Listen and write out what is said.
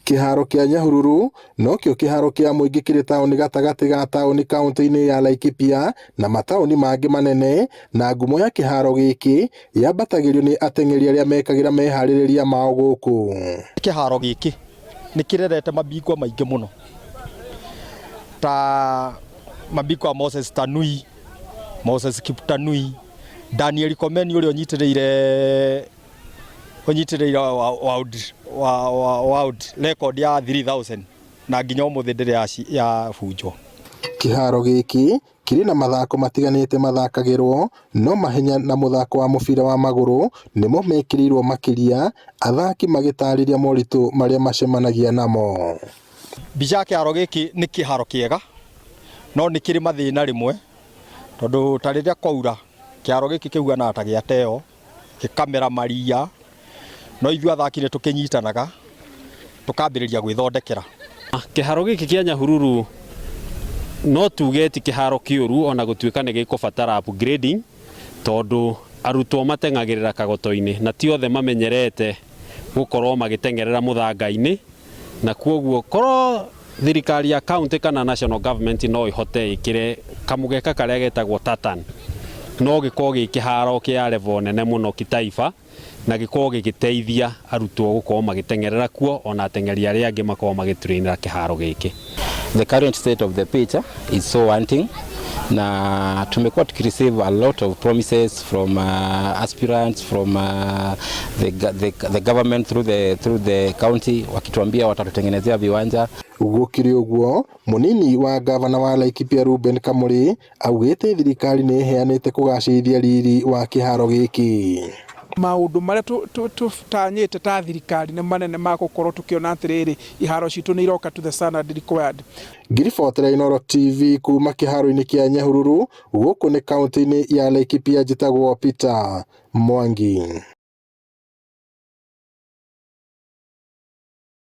Kĩharo kĩa Nyahururu no kĩo kĩharo kĩa mũingĩ kĩrĩ taũni gatagatĩ ga taũni kaunti-inĩ ya Laikipia na mataũni mangĩ manene, na ngumo ya kĩharo gĩkĩ yambatagĩrio nĩ ateng'eri arĩa mekagĩra meharĩrĩria mao gũkũ. Kĩharo gĩkĩ nĩ kĩrerete mabingwa maingĩ mũno, ta mabingwa Moses Tanui, Moses Kiptanui, Daniel Komeni ũrĩa ũnyitĩrĩire world record ya 3000 na nginya ũmũthĩ ndĩrĩ ya bunjo. Kĩharo gĩkĩ kĩrĩ na mathako matiganĩte mathakagĩrwo, no mahenya na mũthako wa mũbira wa magũrũ nĩmo mekĩrĩirwo makĩria, athaki magĩtarĩria moritũ marĩa macemanagia namo. Mbica ya kĩharo gĩkĩ nĩ kĩharo kĩega, no nĩ kĩrĩ mathĩna rĩmwe, tondũ ta rĩrĩa kwaura kĩharo gĩkĩ kĩhuana ta gĩateo gĩkamera maria, no ithuĩ athaki nĩ tũkĩnyitanaga tũkambĩrĩria gwĩthondekera. Kĩharo gĩkĩ kĩa Nyahururu no tuge ti kĩharo kĩũru, ona gũtuĩka nĩ gĩkũbatara upgrading, tondũ arutwo mateng'agĩrĩra kagoto-inĩ na ti othe mamenyerete gũkorwo magĩteng'erera mũthanga-inĩ, na kwoguo korwo thirikari ya county kana national government no ihote ĩkĩre kamũgeka karĩa getagwo tartan, no gĩkorwo gĩ kĩharo kĩa level nene mũno kitaifa, na gĩkorwo gĩgĩteithia arutwo gũkorwo magĩteng'erera kuo, ona ateng'eri arĩa angĩ makorwo magĩtrainĩra kĩharo gĩkĩ. The current state of the pitch is so wanting, na tumekuwa tukireceive a lot of promises from aspirants from the government through the county, wakituambia watatutengenezea viwanja. Gũkĩrĩ ũguo, mũnini wa gavana wa Laikipia Ruben Kamũrĩ augĩte thirikari nĩ ĩheanĩte kũgacĩrithia riri wa kĩharo gĩkĩ. Maũndũ marĩa tũtanyĩte ta thirikari nĩ manene ma gũkorwo tũkĩona atĩrĩrĩ iharo citũ nĩ iroka to the standard required. Ngiribotera Inooro TV kuuma kĩharo-inĩ kĩa Nyahururu, gũkũ nĩ kaunti-inĩ ya Laikipia, njĩtagwo Peter Mwangi.